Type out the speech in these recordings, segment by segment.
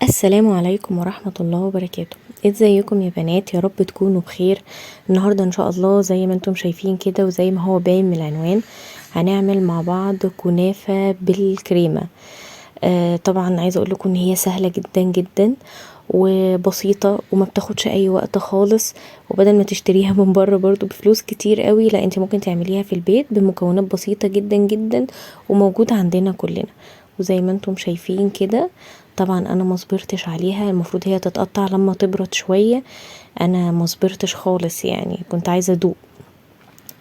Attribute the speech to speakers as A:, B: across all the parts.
A: السلام عليكم ورحمة الله وبركاته. ازيكم يا بنات؟ يا رب تكونوا بخير. النهاردة ان شاء الله زي ما انتم شايفين كده وزي ما هو باين من العنوان هنعمل مع بعض كنافة بالكريمة. طبعا عايزة اقول لكم ان هي سهلة جدا جدا وبسيطة وما بتاخدش اي وقت خالص، وبدل ما تشتريها من بره برضو بفلوس كتير قوي، لا انت ممكن تعمليها في البيت بمكونات بسيطة جدا جدا وموجودة عندنا كلنا. وزي ما انتم شايفين كده، طبعا انا ما صبرتش عليها، المفروض هي تتقطع لما تبرد شوية، انا ما صبرتش خالص، يعني كنت عايزة ادوق.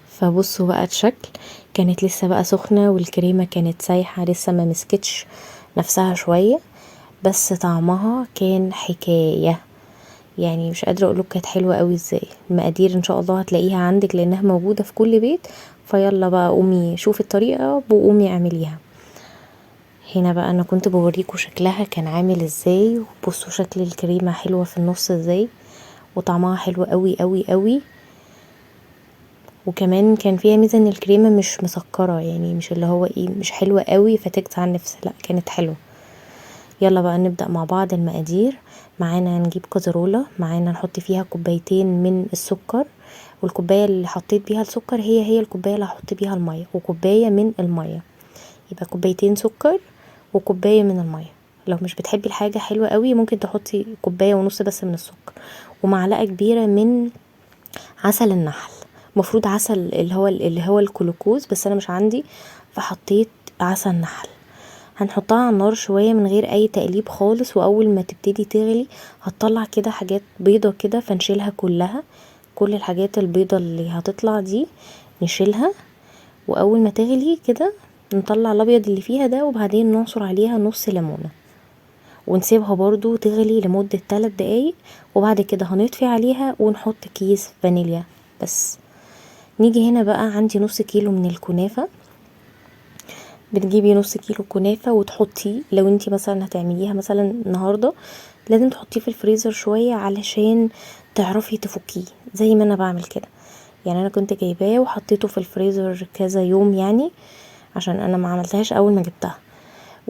A: فبصوا بقى الشكل، كانت لسه بقى سخنة والكريمة كانت سايحة لسه ما مسكتش نفسها شوية، بس طعمها كان حكاية. يعني مش قادرة اقولك كانت حلوة قوي ازاي. المقادير ان شاء الله هتلاقيها عندك لانها موجودة في كل بيت، فيلا بقى قومي شوفي الطريقة وقومي اعمليها. هنا بقى انا كنت بوريكم شكلها كان عامل ازاي، وبصوا شكل الكريمة حلوة في النص ازاي، وطعمها حلو قوي قوي قوي. وكمان كان فيها ميزة ان الكريمة مش مسكرة، يعني مش اللي هو ايه، مش حلوة قوي فتجزع عن نفسها، لا كانت حلوة. يلا بقى نبدأ مع بعض المقادير. معانا نجيب كزرولة، معانا نحط فيها كوبايتين من السكر، والكوباية اللي حطيت بيها السكر هي الكوباية اللي هحط بيها المية، وكوباية من المية، يبقى كوبايتين سكر وكوباية من المية. لو مش بتحبي الحاجة حلوة قوي ممكن تحطي كوباية ونص بس من السكر، ومعلقة كبيرة من عسل النحل. مفروض عسل اللي هو الكلوكوز، بس انا مش عندي فحطيت عسل نحل. هنحطها على النار شوية من غير اي تقليب خالص، واول ما تبتدي تغلي هتطلع كده حاجات بيضة كده، فنشيلها كلها. كل الحاجات البيضة اللي هتطلع دي نشيلها، واول ما تغلي كده نطلع الابيض اللي فيها ده، وبعدين نعصر عليها نص ليمونة ونسيبها برضو تغلي لمدة 3 دقايق، وبعد كده هنطفي عليها ونحط كيس فانيليا بس. نيجي هنا بقى، عندي نص كيلو من الكنافة. بتجيبي نص كيلو كنافة وتحطي، لو انتي مثلا هتعمليها مثلا النهاردة لازم تحطيه في الفريزر شوية علشان تعرفي تفكيه زي ما انا بعمل كده. يعني انا كنت جايباه وحطيته في الفريزر كذا يوم، يعني عشان انا ما عملتهاش اول ما جبتها،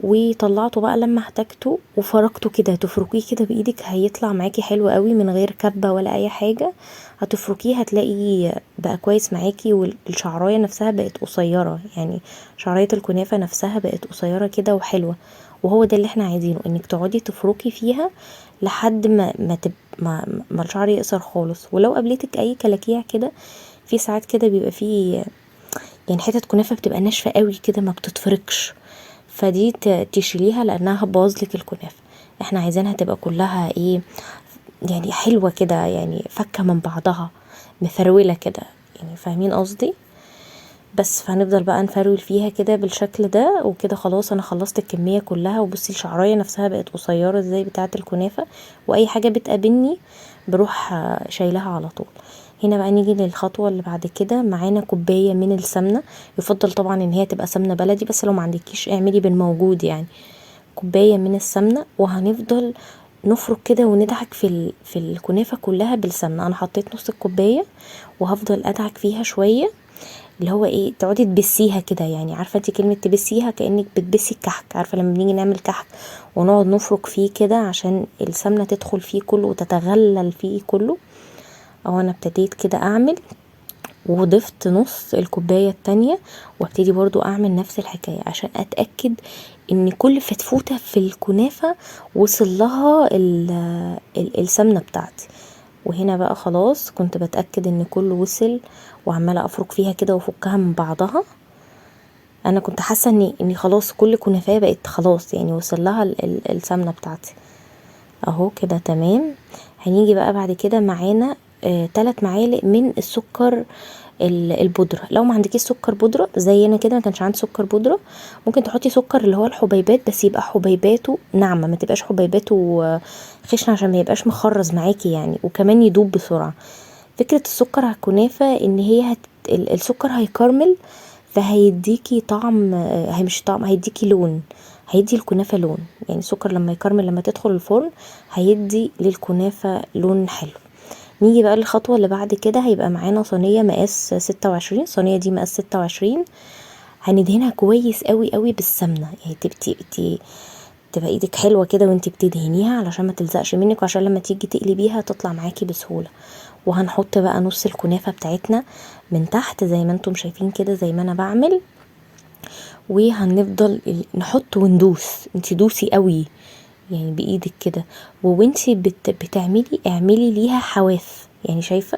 A: وطلعته بقى لما احتاجته وفركته كده. تفركيه كده بايدك هيطلع معاكي حلو قوي من غير كبة ولا اي حاجة. هتفركيه هتلاقي بقى كويس معاكي، والشعراية نفسها بقت قصيرة، يعني شعراية الكنافة نفسها بقت قصيرة كده وحلوة. وهو ده اللي احنا عايزينه، انك تقعدي تفركي فيها لحد ما الشعر يقصر خالص. ولو قابلتك اي كلاكيع كده، في ساعات كده بيبقى فيه يعني حتت كنافة بتبقى ناشفة قوي كده ما بتتفركش، فدي تشيليها لانها هتبوظلك الكنافة. احنا عايزينها تبقى كلها ايه، يعني حلوة كده، يعني فكة من بعضها، مفرولة كده، يعني فاهمين قصدي. بس فهنفضل بقى نفرول فيها كده بالشكل ده، وكده خلاص انا خلصت الكمية كلها. وبصي الشعراية نفسها بقت قصيرة ازاي بتاعة الكنافة، واي حاجة بتقابلني بروح شايلها على طول. هنا بقى نيجي للخطوة اللي بعد كده. معانا كوباية من السمنة، يفضل طبعا ان هي تبقى سمنة بلدي، بس لو ما عندكيش اعملي بالموجود يعني. كوباية من السمنة، وهنفضل نفرك كده وندعك في الكنافة كلها بالسمنة. انا حطيت نص الكوباية وهفضل ادعك فيها شوية، اللي هو ايه، تقعدي تبسيها كده. يعني عارفة انت كلمة تبسيها؟ كأنك بتبسي الكحك. عارفة لما بنيجي نعمل كحك ونقعد نفرك فيه كده عشان السمنة تدخل فيه كله وتتغلل فيه كله، او انا ابتديت كده اعمل، وضفت نص الكوباية التانية، وابتدي برضو اعمل نفس الحكاية عشان اتأكد ان كل فتفوتة في الكنافة وصل لها السمنة بتاعتي. وهنا بقى خلاص كنت بتأكد ان كله وصل، وعمالة افرك فيها كده وافكها من بعضها. انا كنت حاسة اني خلاص كل كنافة بقت خلاص يعني وصل لها السمنة بتاعتي اهو كده تمام. هنيجي بقى بعد كده معانا 3 معالق من السكر البودرة. لو ما عندكيش سكر بودرة زي انا كده، ما كانش عندي سكر بودرة، ممكن تحطي سكر اللي هو الحبيبات، بس يبقى حبيباته ناعمة، ما تبقاش حبيباته خشنة عشان ما يبقاش مخرز معاكي يعني، وكمان يدوب بسرعة. فكرة السكر على الكنافة ان هي السكر هيكرمل، فهيديكي طعم، مش طعم، هيديكي لون، هيدي الكنافة لون. يعني السكر لما يكرمل لما تدخل الفرن هيدي للكنافة لون حلو. نيجي بقى للخطوة اللي بعد كده. هيبقى معانا صينية مقاس 26، الصينية دي مقاس 26. هندهنها كويس قوي قوي بالسمنة، يعني تبقى ايدك حلوه كده وانتي بتدهنيها علشان ما تلزقش منك، وعشان لما تيجي تقلبيها تطلع معاكي بسهوله. وهنحط بقى نص الكنافه بتاعتنا من تحت زي ما انتم شايفين كده، زي ما انا بعمل. وهنفضل نحط وندوس، انتي دوسي قوي يعني بايدك كده، وانتي بتعملي اعملي ليها حواف. يعني شايفه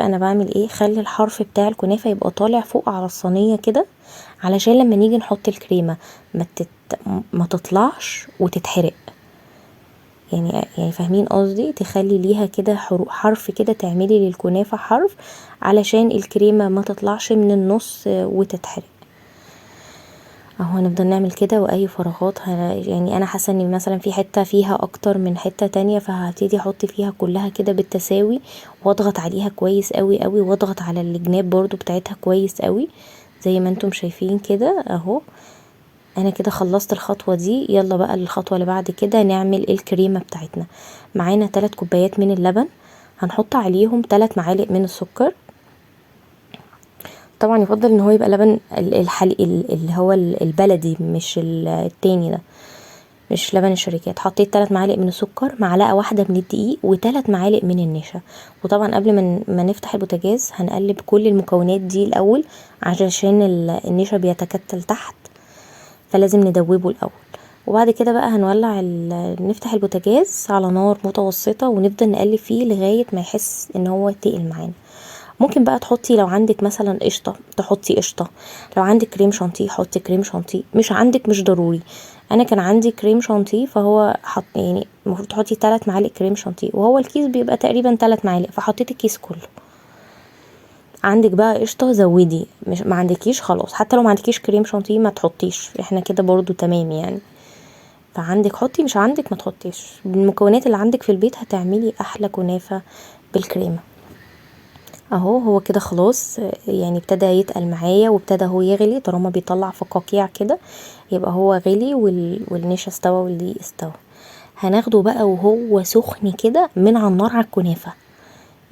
A: انا بعمل ايه؟ خلي الحرف بتاع الكنافه يبقى طالع فوق على الصينيه كده، علشان لما نيجي نحط الكريمه ما تطلعش وتتحرق. يعني فاهمين قصدي؟ تخلي ليها كده حرف كده، تعملي للكنافه حرف علشان الكريمه ما تطلعش من النص وتتحرق. اهو هنفضل نعمل كده، واي فراغات يعني انا حاسه ان مثلا في حته فيها اكتر من حته تانية، فهبتدي احط فيها كلها كده بالتساوي، واضغط عليها كويس قوي قوي، واضغط على الجناب برضو بتاعتها كويس قوي زي ما انتم شايفين كده. اهو انا كده خلصت الخطوه دي. يلا بقى الخطوه اللي بعد كده نعمل الكريمه بتاعتنا. معانا 3 كوبايات من اللبن، هنحط عليهم 3 معالق من السكر. طبعا يفضل ان هو يبقى لبن الحليب اللي هو البلدي، مش التاني ده، مش لبن الشركات. حطيت 3 معالق من السكر، معلقه واحده من الدقيق، و3 معالق من النشا. وطبعا قبل ما نفتح البوتاجاز هنقلب كل المكونات دي الاول، عشان النشا بيتكتل تحت، فلازم ندوبه الاول. وبعد كده بقى هنولع نفتح البوتاجاز على نار متوسطه، ونفضل نقلب فيه لغايه ما يحس ان هو تقل معانا. ممكن بقى تحطي لو عندك مثلا قشطه تحطي قشطه، لو عندك كريم شانتيه حطي كريم شانتيه، مش عندك مش ضروري. انا كان عندي كريم شانتيه، فهو يعني المفروض تحطي 3 معالق كريم شانتيه، وهو الكيس بيبقى تقريبا 3 معالق، فحطيت الكيس كله. عندك بقى قشطه زودي، مش ما عندكيش خلاص، حتى لو ما عندكيش كريم شانتيه ما تحطيش، احنا كده برضو تمام يعني. فعندك حطي، مش عندك ما تحطيش. بالمكونات اللي عندك في البيت هتعملي احلى كنافه بالكريمه. اهو هو كده خلاص، يعني ابتدى يتقل معايا وابتدى هو يغلي، طالما بيطلع فقاقيع كده يبقى هو غلي، والنشا استوى والدقيق استوى. هناخده بقى وهو سخن كده من على النار على الكنافه.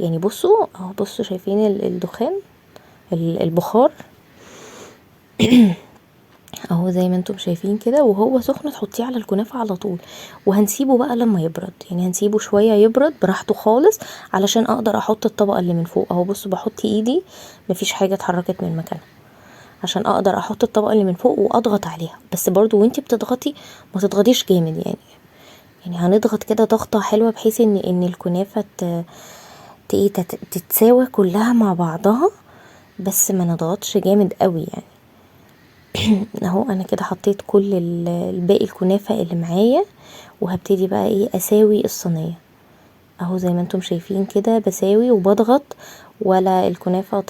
A: يعني بصوا اهو، بصوا شايفين الدخان، البخار اهو زي ما انتم شايفين كده، وهو سخن تحطيه على الكنافه على طول. وهنسيبه بقى لما يبرد، يعني هنسيبه شويه يبرد براحته خالص علشان اقدر احط الطبقه اللي من فوق. اهو بصوا بحط ايدي مفيش حاجه اتحركت من مكانها، عشان اقدر احط الطبقه اللي من فوق واضغط عليها. بس برضو وانتي بتضغطي ما تضغطيش جامد، يعني هنضغط كده ضغطه حلوه بحيث ان الكنافه تتساوى كلها مع بعضها، بس ما نضغطش جامد قوي يعني. اهو انا كده حطيت كل الباقي الكنافه اللي معايا، وهبتدي بقى ايه اساوي الصينيه. اهو زي ما انتم شايفين كده بساوي وبضغط، ولا الكنافه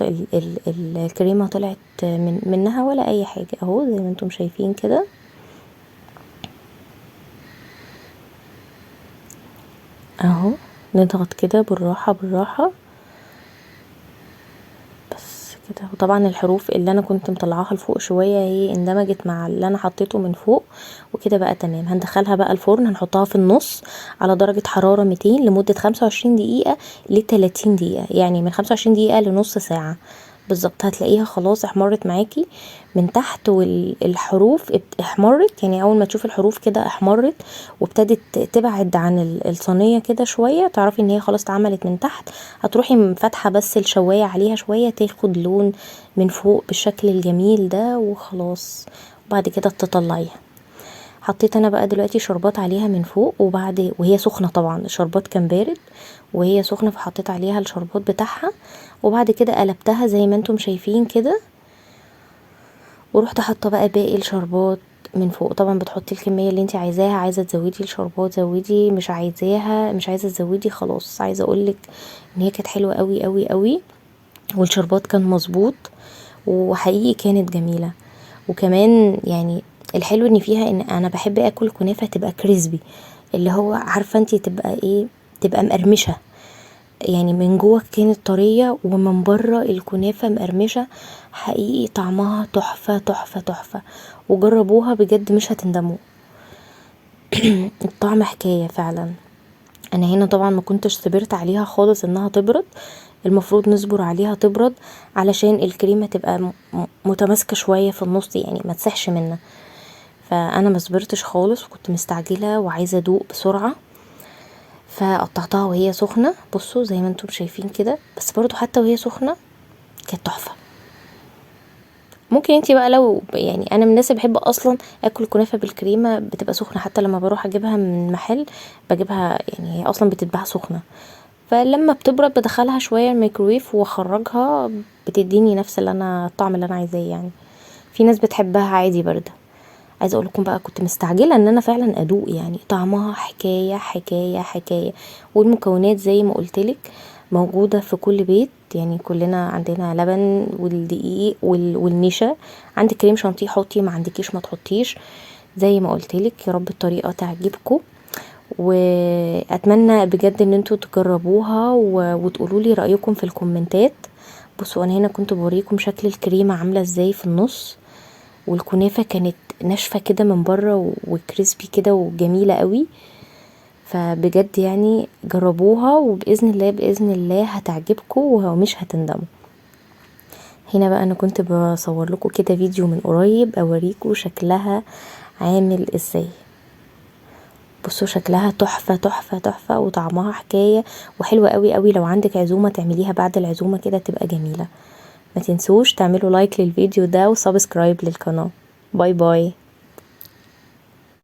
A: الكريمه طلعت منها ولا اي حاجه. اهو زي ما انتم شايفين كده. اهو نضغط كده بالراحه بالراحه بس كده. وطبعا الحروف اللي انا كنت مطلعاها لفوق شويه هي اندمجت مع اللي انا حطيته من فوق، وكده بقى تمام. هندخلها بقى الفرن، هنحطها في النص على درجه حراره 200 لمده 25 دقيقه ل 30 دقيقه، يعني من 25 دقيقه لنص ساعه بالظبط. هتلاقيها خلاص احمرت معاكي من تحت، والحروف احمرت، يعني اول ما تشوف الحروف كده احمرت وابتدت تبعد عن الصينيه كده شويه، تعرفي ان هي خلاص اتعملت من تحت. هتروحي فاتحه بس الشوايه عليها شويه تاخد لون من فوق بالشكل الجميل ده وخلاص. وبعد كده تطلعيها. حطيت انا بقى دلوقتي شربات عليها من فوق، وهي سخنه، طبعا الشربات كان بارد وهي سخنه، فحطيت عليها الشربات بتاعها. وبعد كده قلبتها زي ما انتم شايفين كده، ورحت حاطه بقى باقي الشربات من فوق. طبعا بتحطي الكميه اللي انت عايزاها، عايزه تزودي الشربات زودي، مش عايزه تزودي خلاص. عايزه اقولك ان هي كانت حلوه قوي قوي قوي، والشربات كان مظبوط، وحقيقي كانت جميله. وكمان يعني الحلو ان فيها ان انا بحب اكل كنافه تبقى كريسبي، اللي هو عارفه انت تبقى ايه، تبقى مقرمشه، يعني من جوه كانت طريه ومن بره الكنافه مقرمشه. حقيقي طعمها تحفه تحفه تحفه، وجربوها بجد مش هتندموا. الطعم حكايه فعلا. انا هنا طبعا ما كنتش صبرت عليها خالص انها تبرد، المفروض نصبر عليها تبرد علشان الكريمه تبقى متماسكه شويه في النص، يعني ما تسحش منها. فانا ما صبرتش خالص وكنت مستعجله وعايزه ادوق بسرعه، فقطعتها وهي سخنه. بصوا زي ما انتم شايفين كده، بس برضو حتى وهي سخنه كانت تحفه. ممكن انتي بقى لو يعني انا من الناس اللي بحب اصلا اكل كنافه بالكريمه بتبقى سخنه، حتى لما بروح اجيبها من محل بجيبها يعني هي اصلا بتتباع سخنه، فلما بتبرد بدخلها شويه الميكرويف واخرجها بتديني نفس الطعم اللي انا عايزاه يعني. في ناس بتحبها عادي بارده. عايزه اقول لكم بقى كنت مستعجله ان انا فعلا ادوق، يعني طعمها حكايه حكايه حكايه، والمكونات زي ما قلتلك موجوده في كل بيت، يعني كلنا عندنا لبن والدقيق والنشا. عندك كريم شانتيه حطي، ما عندكيش ما تحطيش زي ما قلتلك. يا رب الطريقه تعجبكم، واتمنى بجد ان انتوا تجربوها وتقولوا لي رايكم في الكومنتات. بصوا انا هنا كنت بوريكم شكل الكريمه عامله ازاي في النص، والكنافه كانت ناشفه كده من بره وكريسبي كده وجميله قوي. فبجد يعني جربوها، وباذن الله باذن الله هتعجبكم ومش هتندموا. هنا بقى انا كنت بصور لكم كده فيديو من قريب اوريكم شكلها عامل ازاي. بصوا شكلها تحفه تحفه تحفه، وطعمها حكايه وحلوه قوي قوي. لو عندك عزومه تعمليها بعد العزومه كده تبقى جميله. ما تنسوش تعملوا لايك للفيديو ده وسبسكرايب للقناه. باي باي.